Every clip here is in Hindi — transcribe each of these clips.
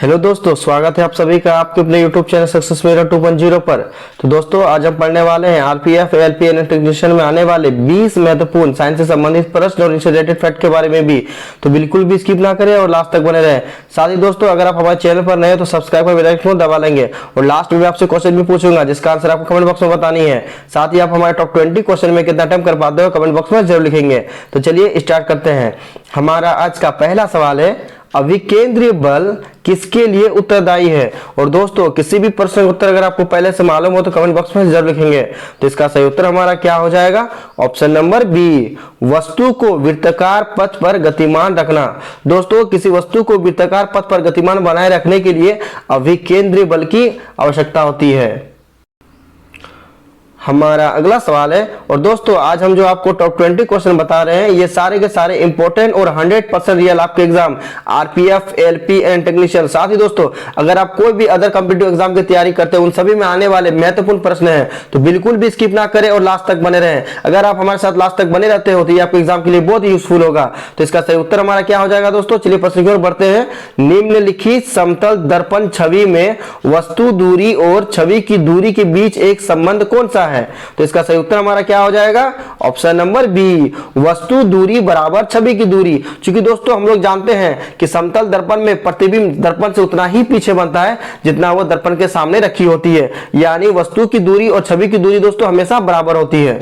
हेलो दोस्तों, स्वागत है आप सभी का आपके अपने यूट्यूब चैनल सक्सेस मेरा 2.0 पर। तो दोस्तों आज हम पढ़ने वाले हैं आरपीएफ एलपी एंड टेक्नीशियन में आने वाले 20 महत्वपूर्ण साइंस से संबंधित प्रश्न और इनसे रिलेटेड फैक्ट के बारे में भी। तो बिल्कुल भी स्किप ना करें और लास्ट तक बने रहें। साथ ही दोस्तों अगर आप हमारे चैनल पर नए हैं तो सब्सक्राइब कर बेल आइकन दबा लेंगे और लास्ट में आपसे क्वेश्चन भी पूछूंगा जिसका आंसर आपको कमेंट बॉक्स में बतानी है। साथ ही आप हमारे टॉप 20 क्वेश्चन में कितना टाइम कर पाते हो कमेंट बॉक्स में जरूर लिखेंगे। तो चलिए स्टार्ट करते हैं। हमारा आज का पहला सवाल है, अभिकेंद्रीय बल किसके लिए उत्तरदायी है। और दोस्तों किसी भी प्रश्न का उत्तर अगर आपको पहले से मालूम हो तो कमेंट बॉक्स में जरूर लिखेंगे। तो इसका सही उत्तर हमारा क्या हो जाएगा? ऑप्शन नंबर बी, वस्तु को वृत्ताकार पथ पर गतिमान रखना। दोस्तों किसी वस्तु को वृत्ताकार पथ पर गतिमान बनाए रखने के लिए अभिकेंद्रीय बल की आवश्यकता होती है। हमारा अगला सवाल है, और दोस्तों आज हम जो आपको टॉप 20 क्वेश्चन बता रहे हैं ये सारे के सारे इंपॉर्टेंट और 100% रियल आपके exam RPF LP and technician. साथ ही दोस्तों अगर आप कोई भी अदर कॉम्पिटिटिव एग्जाम की तैयारी करते हैं उन सभी में आने वाले महत्वपूर्ण प्रश्न हैं। तो बिल्कुल भी स्किप ना करें और लास्ट तक बने रहें। अगर आप हमारे साथ लास्ट तक बने रहते हो तो ये आपके एग्जाम के लिए बहुत ही यूजफुल होगा। तो इसका सही उत्तर हमारा क्या हो जाएगा दोस्तों? चलिए प्रश्न की ओर बढ़ते हैं। निम्नलिखित समतल दर्पण छवि में वस्तु दूरी और छवि की दूरी के बीच एक संबंध कौन सा है? तो इसका सही उत्तर हमारा क्या हो जाएगा? ऑप्शन नंबर बी, वस्तु दूरी बराबर छवि की दूरी। क्योंकि दोस्तों हम लोग जानते हैं कि समतल दर्पण में प्रतिबिंब दर्पण से उतना ही पीछे बनता है जितना वो दर्पण के सामने रखी होती है, यानी वस्तु की दूरी और छवि की दूरी दोस्तों हमेशा बराबर होती है।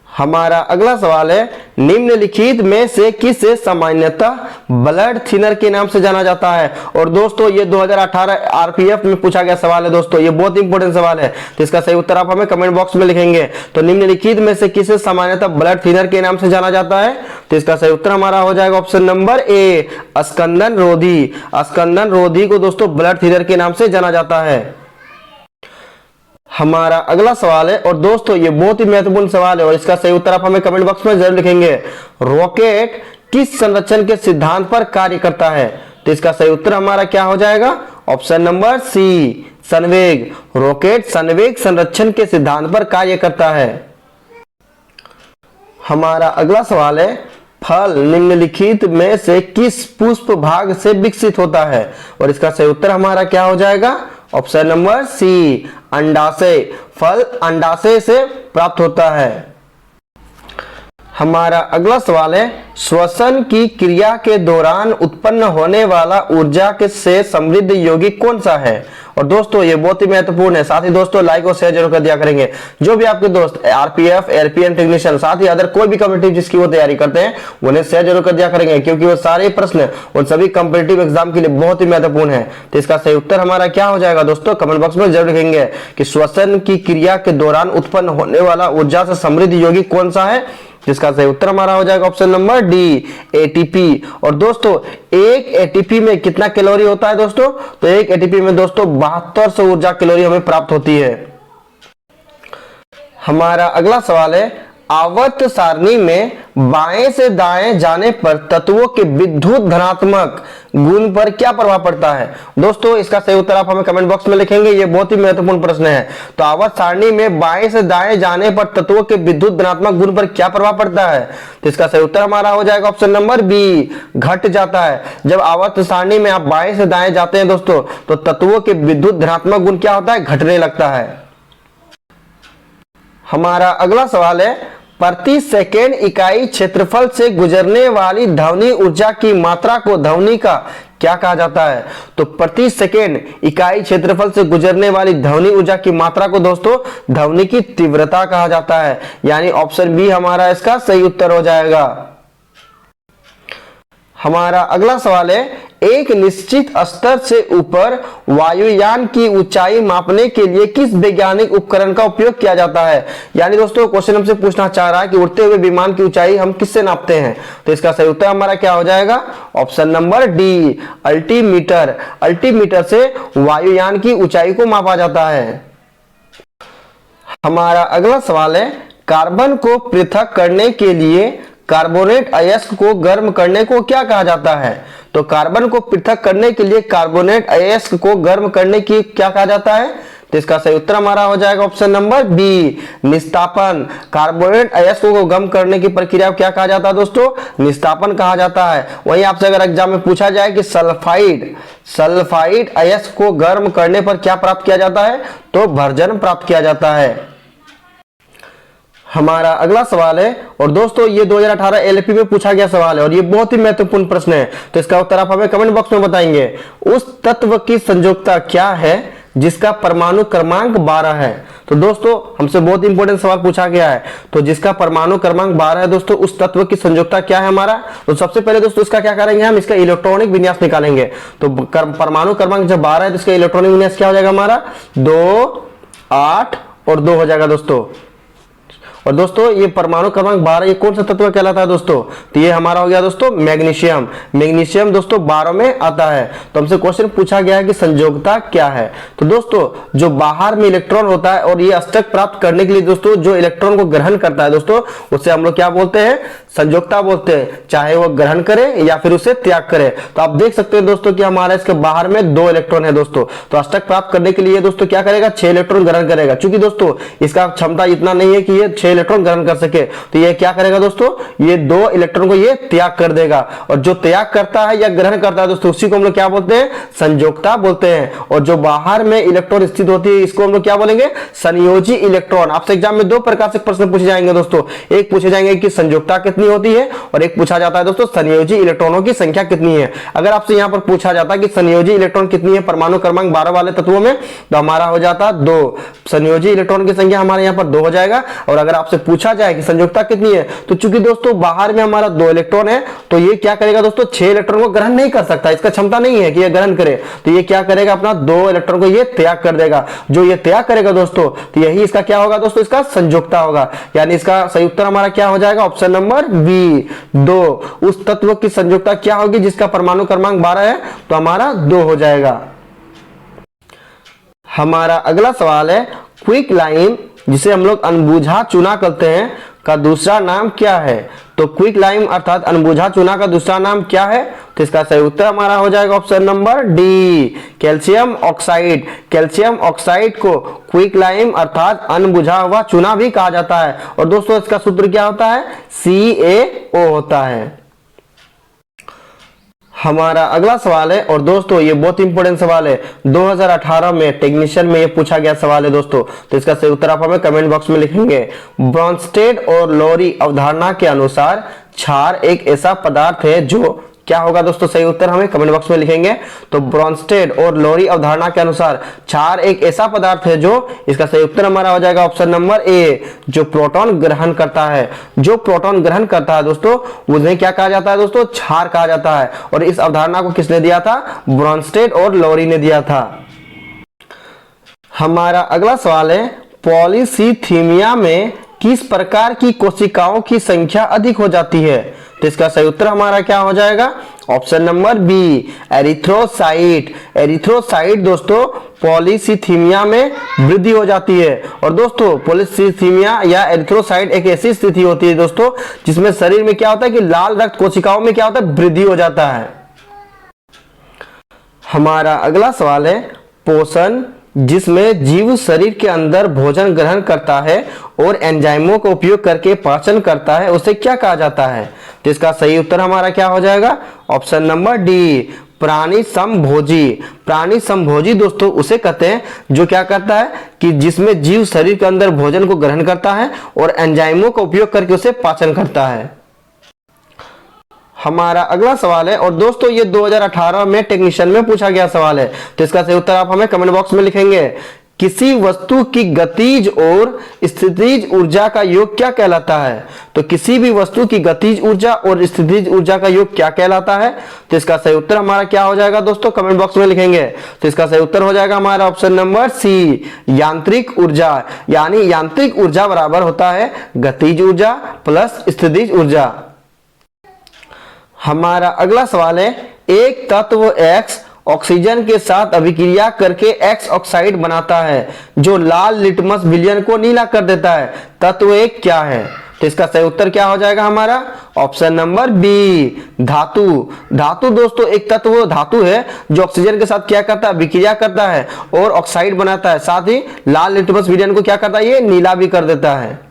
हमारा अगला सवाल है, निम्नलिखित में से किसे सामान्यतः ब्लड थिनर के नाम से जाना जाता है। और दोस्तों ये 2018 आरपीएफ में पूछा गया सवाल है दोस्तों, ये बहुत इंपॉर्टेंट सवाल है। तो इसका सही उत्तर आप हमें कमेंट बॉक्स में लिखेंगे। तो निम्नलिखित में से किसे सामान्यतः ब्लड थिनर के नाम से जाना जाता है? तो इसका सही उत्तर हमारा हो जाएगा ऑप्शन नंबर ए, स्कंदन रोधी। स्कंदन रोधी को दोस्तों ब्लड थिनर के नाम से जाना जाता है। हमारा अगला सवाल है, और दोस्तों ये बहुत ही महत्वपूर्ण सवाल है और इसका सही उत्तर आप हमें कमेंट बॉक्स में जरूर लिखेंगे। रॉकेट किस संरक्षण के सिद्धांत पर कार्य करता है? तो इसका सही उत्तर हमारा क्या हो जाएगा? ऑप्शन नंबर सी, संवेग। रॉकेट संवेग संरक्षण के सिद्धांत पर कार्य करता है। हमारा अगला सवाल है, फल निम्नलिखित में से किस पुष्प भाग से विकसित होता है? और इसका सही उत्तर हमारा क्या हो जाएगा? ऑप्शन नंबर सी, अंडाशय। फल अंडाशय से प्राप्त होता है। हमारा अगला सवाल है, श्वसन की क्रिया के दौरान उत्पन्न होने वाला ऊर्जा के से समृद्ध यौगिक कौन सा है? और दोस्तों ये बहुत ही महत्वपूर्ण है। साथ ही दोस्तों लाइक और शेयर जरूर कर दिया करेंगे। जो भी आपके दोस्त आरपीएफ एलपी एंड टेक्नीशियन साथ ही अदर कोई भी कॉम्पिटिटिव जिसकी वो तैयारी करते हैं उन्हें शेयर जरूर कर दिया करेंगे, क्योंकि वो सारे प्रश्न उन सभी कॉम्पिटिटिव एग्जाम के लिए बहुत ही महत्वपूर्ण है। तो इसका सही उत्तर हमारा क्या हो जाएगा दोस्तों? कमेंट बॉक्स में जरूर लिखेंगे कि श्वसन की क्रिया के दौरान उत्पन्न होने वाला ऊर्जा से समृद्ध यौगिक कौन सा है, जिसका सही उत्तर हमारा हो जाएगा ऑप्शन नंबर डी, एटीपी। और दोस्तों एक एटीपी में कितना कैलोरी होता है दोस्तों? तो एक एटीपी में दोस्तों 7200 ऊर्जा कैलोरी हमें प्राप्त होती है। हमारा अगला सवाल है, आवर्त सारणी में बाएं से दाएं जाने पर तत्वों के विद्युत धनात्मक गुण पर क्या प्रभाव पड़ता है? दोस्तों इसका सही उत्तर आप हमें कमेंट बॉक्स में लिखेंगे। ये बहुत ही महत्वपूर्ण प्रश्न है। तो आवर्त सारणी में बाएं से दाएं जाने पर तत्वों के विद्युत धनात्मक गुण पर क्या प्रभाव पड़ता है? तो इसका सही उत्तर हमारा हो जाएगा ऑप्शन नंबर बी, घट जाता है। जब आवर्त सारणी में आप बाएं से दाएं जाते हैं दोस्तों तो तत्वों के विद्युत धनात्मक गुण क्या होता है? घटने लगता है। हमारा अगला सवाल है, प्रति सेकेंड इकाई क्षेत्रफल से गुजरने वाली ध्वनि ऊर्जा की मात्रा को ध्वनि का क्या कहा जाता है? तो प्रति सेकेंड इकाई क्षेत्रफल से गुजरने वाली ध्वनि ऊर्जा की मात्रा को दोस्तों ध्वनि की तीव्रता कहा जाता है, यानी ऑप्शन बी हमारा इसका सही उत्तर हो जाएगा। हमारा अगला सवाल है, एक निश्चित स्तर से ऊपर वायुयान की ऊंचाई मापने के लिए किस वैज्ञानिक उपकरण का उपयोग किया जाता है? यानी दोस्तों क्वेश्चन हमसे पूछना चाह रहा है कि उड़ते हुए विमान की ऊंचाई हम किससे नापते हैं? तो इसका सही उत्तर हमारा क्या हो जाएगा? Option number D, altimeter. Altimeter से वायुयान की ऊंचाई को मापा जाता है। हमारा अगला सवाल है, कार्बन को पृथक करने के लिए कार्बोनेट अयस्क को गर्म करने को क्या कहा जाता है? तो कार्बन को पृथक करने के लिए कार्बोनेट अयस्क को गर्म करने की क्या कहा जाता है? तो तो इसका सही उत्तर हमारा हो जाएगा ऑप्शन नंबर बी, निस्तापन। कार्बोनेट अयस्कों को गर्म करने की प्रक्रिया को क्या कहा जाता है दोस्तों? निस्तापन कहा जाता है। वहीं आपसे अगर एग्जाम में पूछा जाए कि सल्फाइड अयस्क को गर्म करने पर क्या प्राप्त किया जाता है, तो भर्जन प्राप्त किया जाता है। हमारा अगला सवाल है, और दोस्तों ये 2018 एलपी में पूछा गया सवाल है और ये बहुत ही महत्वपूर्ण प्रश्न है, तो इसका उत्तर आप हमें कमेंट बॉक्स में बताएंगे। उस तत्व की संयोजकता क्या है जिसका परमाणु क्रमांक 12 है? तो दोस्तों हमसे बहुत इंपॉर्टेंट सवाल पूछा गया है, तो जिसका परमाणु क्रमांक 12 है दोस्तों, उस तत्व की संयोजकता क्या है हमारा? तो सबसे पहले दोस्तों इसका क्या करेंगे, हम इसका इलेक्ट्रॉनिक विन्यास निकालेंगे। तो परमाणु क्रमांक जब 12 है तो इसका इलेक्ट्रॉनिक विन्यास क्या हो जाएगा हमारा? 2, 8 और 2 हो जाएगा दोस्तों। और दोस्तों ये परमाणु क्रमांक 12 ये कौन सा तत्व कहलाता है दोस्तों? तो ये हमारा हो गया दोस्तों मैग्नीशियम। मैग्नीशियम दोस्तों 12 में आता है। तो हमसे क्वेश्चन पूछा गया है कि संयोजकता क्या है। तो दोस्तों जो बाहर में इलेक्ट्रॉन होता है और ये अष्टक प्राप्त करने के लिए दोस्तों जो इलेक्ट्रॉन को ग्रहण करता है दोस्तों, उसे हम लोग क्या बोलते हैं? संयोजकता बोलते हैं, चाहे वो ग्रहण करे या फिर उसे त्याग करे। तो आप देख सकते हैं दोस्तों कि हमारा इसके बाहर में 2 इलेक्ट्रॉन है दोस्तों, तो अष्टक प्राप्त करने के लिए दोस्तों क्या करेगा? 6 इलेक्ट्रॉन ग्रहण करेगा। क्योंकि दोस्तों इसका क्षमता इतना नहीं है कि ये 6 इलेक्ट्रॉन ग्रहण कर सके, तो ये क्या करेगा दोस्तों? ये 2 इलेक्ट्रॉन को ये त्याग कर देगा। और जो त्याग करता है या ग्रहण करता है दोस्तों, उसी को हम लोग क्या बोलते हैं? संयोजकता बोलते हैं। और जो बाहर में इलेक्ट्रॉन स्थित होती है इसको हम लोग क्या बोलेंगे? संयोजी इलेक्ट्रॉन। आपसे एग्जाम में 2 प्रकार से प्रश्न पूछे जाएंगे दोस्तों, एक पूछे जाएंगे कि संयोजकता कितनी होती है और एक पूछा जाता है दोस्तों संयोजी इलेक्ट्रॉनों की संख्या कितनी है। अगर आपसे यहां पर पूछा जाता है कि संयोजी इलेक्ट्रॉन कितनी है परमाणु क्रमांक 12 वाले तत्वों में, तो हमारा हो जाता 2। संयोजी इलेक्ट्रॉन की संख्या हमारे यहां पर 2 हो जाएगा। और अगर आपसे पूछा जाए कि संयोजकता कितनी है, तो चूंकि दोस्तों बाहर में हमारा 2 इलेक्ट्रॉन है, तो ये क्या करेगा दोस्तों? 6 इलेक्ट्रॉन को ग्रहण नहीं कर सकता, इसका क्षमता नहीं है कि ये ग्रहण करे। तो ये क्या करेगा? अपना 2 इलेक्ट्रॉन को ये त्याग कर देगा। जो ये त्याग करेगा दोस्तों, तो यही इसका क्या होगा दोस्तों? इसका संयोजकता होगा। यानी इसका सही उत्तर हमारा क्या हो जाएगा? Option number B, 2। उस तत्व की संयोजकता क्या होगी जिसका परमाणु क्रमांक 12 है? तो हमारा 2 हो जाएगा। हमारा अगला सवाल है, क्विक लाइम जिसे हम लोग अनबुझा चूना कहते हैं का दूसरा नाम क्या है? तो क्विक लाइम अर्थात अनबुझा चूना का दूसरा नाम क्या है? तो इसका सही उत्तर हमारा हो जाएगा option number D, calcium oxide. Calcium oxide को क्विक लाइम अर्थात अनबुझा हुआ चूना भी कहा जाता है। और दोस्तों इसका सूत्र क्या होता है? CaO होता है। हमारा अगला सवाल है, और दोस्तों ये बहुत इंपॉर्टेंट सवाल है, 2018 में टेक्नीशियन में ये पूछा गया सवाल है दोस्तों, तो इसका सही उत्तर आप हमें कमेंट बॉक्स में लिखेंगे। ब्रॉन्स्टेड और लोरी अवधारणा के अनुसार क्षार एक ऐसा पदार्थ है जो क्या होगा दोस्तों? सही उत्तर हमें कमेंट बॉक्स में लिखेंगे। तो ब्रॉन्स्टेड और लोरी अवधारणा के अनुसार क्षार एक ऐसा पदार्थ है जो, इसका सही उत्तर हमारा हो जाएगा ऑप्शन नंबर ए, जो प्रोटॉन ग्रहण करता है। जो प्रोटॉन ग्रहण करता है दोस्तों, उन्हें क्या कहा जाता है दोस्तों? क्षार कहा जाता है। और इस अवधारणा को किसने दिया था? ब्रॉन्स्टेड और लोरी ने दिया था। हमारा अगला सवाल है, पॉलीसीथीमिया में किस प्रकार की कोशिकाओं की संख्या अधिक हो जाती है? तो इसका सही उत्तर हमारा क्या हो जाएगा? Option number B, erythrocyte. Erythrocyte दोस्तों पॉलीसीथीमिया में वृद्धि हो जाती है। और दोस्तों पॉलीसीथीमिया या एरिथ्रोसाइट एक ऐसी स्थिति होती है दोस्तों जिसमें शरीर में क्या होता है कि लाल रक्त कोशिकाओं में क्या होता है? वृद्धि हो जाता है। हमारा अगला सवाल है, पोषण जिसमें जीव शरीर के अंदर भोजन ग्रहण करता है और एंजाइमों का उपयोग करके पाचन करता है, उसे क्या कहा जाता है? तो इसका सही उत्तर हमारा क्या हो जाएगा? ऑप्शन नंबर डी, प्राणी समभोजी। प्राणी समभोजी दोस्तों उसे कहते हैं जो क्या करता है कि जिसमें जीव शरीर के अंदर भोजन को ग्रहण करता है और एंजाइमों का उपयोग करके उसे पाचन करता है। हमारा अगला सवाल है, और दोस्तों ये 2018 में टेक्नीशियन में पूछा गया सवाल है, तो इसका सही उत्तर आप हमें कमेंट बॉक्स में लिखेंगे। किसी वस्तु की गतिज और स्थितिज ऊर्जा का योग क्या कहलाता है? तो किसी भी वस्तु की गतिज ऊर्जा और स्थितिज ऊर्जा का योग क्या कहलाता है? तो इसका सही उत्तर हमारा क्या हो जाएगा दोस्तों? कमेंट बॉक्स में लिखेंगे। तो इसका सही उत्तर हो जाएगा हमारा ऑप्शन नंबर सी, यांत्रिक ऊर्जा। यानी यांत्रिक ऊर्जा बराबर होता है गतिज ऊर्जा प्लस स्थितिज ऊर्जा। हमारा अगला सवाल है, एक तत्व X ऑक्सीजन के साथ अभिक्रिया करके X ऑक्साइड बनाता है जो लाल लिटमस विलयन को नीला कर देता है। तत्व एक क्या है? तो इसका सही उत्तर क्या हो जाएगा हमारा? ऑप्शन नंबर बी, धातु। धातु दोस्तों एक तत्व धातु है जो ऑक्सीजन के साथ क्या करता है? विक्रिया करता है और ऑक्साइड बनाता है, साथ ही लाल लिटमस विलयन को क्या करता है? ये नीला भी कर देता है।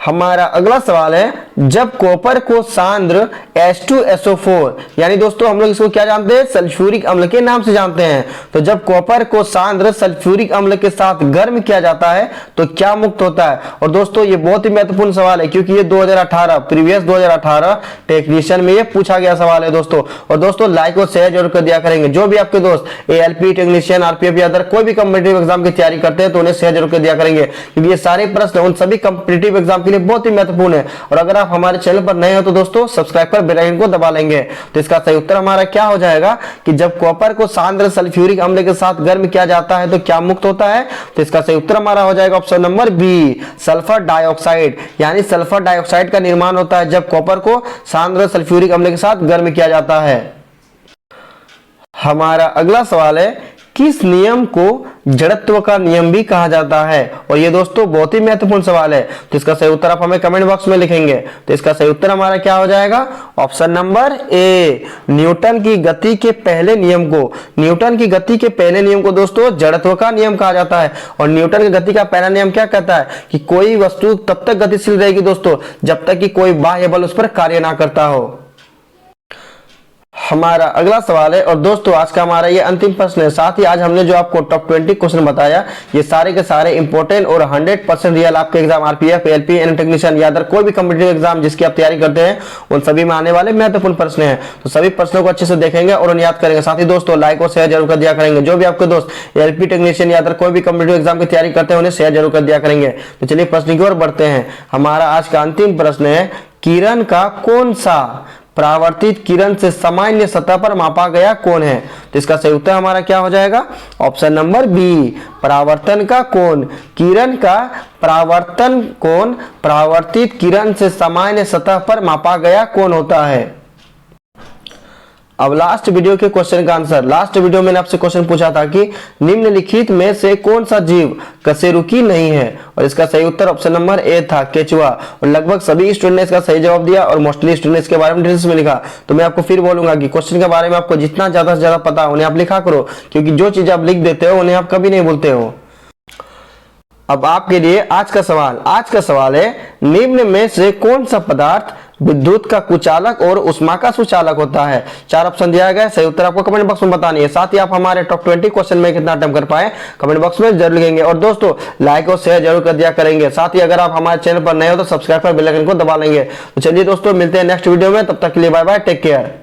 हमारा अगला सवाल है, जब कॉपर को सांद्र H2SO4 यानी दोस्तों हम लोग इसको क्या जानते हैं? सल्फ्यूरिक अम्ल के नाम से जानते हैं। तो जब कॉपर को सांद्र सल्फ्यूरिक अम्ल के साथ गर्म किया जाता है तो क्या मुक्त होता है? और दोस्तों ये बहुत ही महत्वपूर्ण सवाल है क्योंकि ये 2018 प्रीवियस 2018 टेक्नीशियन में ये पूछा गया सवाल है दोस्तों। और दोस्तों लाइक और शेयर जरूर कर दिया करेंगे। जो भी आपके दोस्त ALP टेक्नीशियन, RPF या अदर कोई भी कॉम्पिटिटिव एग्जाम की तैयारी करते हैं तो उन्हें शेयर जरूर कर दिया करेंगे क्योंकि ये सारे प्रश्न उन सभी कॉम्पिटिटिव एग्जाम लिए बहुत ही महत्वपूर्ण है। और अगर आप हमारे चैनल पर नए हो तो दोस्तों सब्सक्राइब कर बेल आइकन को दबा लेंगे। तो इसका सही उत्तर हमारा क्या हो जाएगा कि जब कॉपर को सांद्र सल्फ्यूरिक अम्ल के साथ गर्म किया जाता है तो क्या मुक्त होता है? तो इसका सही उत्तर हमारा हो जाएगा option number B, sulphur dioxide. यानी सल्फर डाइऑक्साइड का निर्माण होता है जब कॉपर को सांद्र सल्फ्यूरिक अम्ल के साथ गर्म किया जाता है। हमारा अगला सवाल है, किस नियम को जड़त्व का नियम भी कहा जाता है? और ये दोस्तों बहुत ही महत्वपूर्ण सवाल है। तो इसका सही उत्तर आप हमें कमेंट बॉक्स में लिखेंगे। तो इसका सही उत्तर हमारा क्या हो जाएगा? ऑप्शन नंबर ए, न्यूटन की गति के पहले नियम को। न्यूटन की गति के पहले नियम को दोस्तों जड़त्व का नियम कहा जाता है। और न्यूटन की गति का पहला नियम क्या कहता है कि कोई वस्तु तब तक गतिशील रहेगी दोस्तों जब तक कि कोई बाह्य बल उस पर कार्य ना करता हो। हमारा अगला सवाल है और दोस्तों आज का हमारा ये अंतिम प्रश्न है। साथ ही आज हमने जो आपको टॉप 20 क्वेश्चन बताया ये सारे के सारे इंपॉर्टेंट और 100% रियल आपके एग्जाम RPF, ALP, एनएन टेक्नीशियन या अदर कोई भी कॉम्पिटिटिव एग्जाम जिसकी आप तैयारी करते हैं उन सभी में आने वाले महत्वपूर्ण प्रश्न हैं। तो सभी प्रश्नों को अच्छे से देखेंगे और उन्हें याद करेंगे। साथ ही दोस्तों लाइक और शेयर जरूर कर दिया करेंगे। जो भी आपके दोस्त ALP टेक्नीशियन या अदर कोई भी कॉम्पिटिटिव एग्जाम की तैयारी करते हैं उन्हें शेयर जरूर कर दिया करेंगे। तो चलिए प्रश्न की ओर बढ़ते हैं। हमारा आज का अंतिम प्रश्न है, किरण का कौन सा परावर्तित किरण से सामान्य सतह पर मापा गया कोण है? तो इसका सही उत्तर हमारा क्या हो जाएगा? ऑप्शन नंबर बी, परावर्तन का कोण। किरण का परावर्तन कोण परावर्तित किरण से सामान्य सतह पर मापा गया कोण होता है। अब लास्ट वीडियो के क्वेश्चन का आंसर। लास्ट वीडियो में मैंने आपसे क्वेश्चन पूछा था कि निम्नलिखित में से कौन सा जीव कशेरुकी नहीं है? और इसका सही उत्तर ऑप्शन नंबर ए था, केचुआ। और लगभग सभी स्टूडेंट ने इसका सही जवाब दिया और मोस्टली स्टूडेंट इसके बारे में डिटेल्स में लिखा। तो मैं आपको फिर बोलूंगा कि क्वेश्चन के बारे में आपको जितना ज्यादा से ज्यादा पता उन्हें आप लिखा करो क्योंकि जो चीज आप लिख देते हो उन्हें आप कभी नहीं भूलते हो। अब आपके लिए आज का सवाल है, निम्न में से कौन सा पदार्थ विद्युत का कुचालक और उष्मा का सुचालक होता है? 4 ऑप्शन दिया गया है, सही उत्तर आपको कमेंट बॉक्स में बतानी है। साथ ही आप हमारे टॉप 20 क्वेश्चन में कितना अटेम्प्ट कर पाए कमेंट बॉक्स में जरूर लिखेंगे। और दोस्तों लाइक और शेयर जरूर कर दिया करेंगे। साथ ही अगर आप हमारे चैनल पर नए हो तो सब्सक्राइब कर बेल आइकन को दबा लेंगे। तो चलिए दोस्तों मिलते हैं नेक्स्ट वीडियो में, तब तक के लिए बाय बाय, टेक केयर।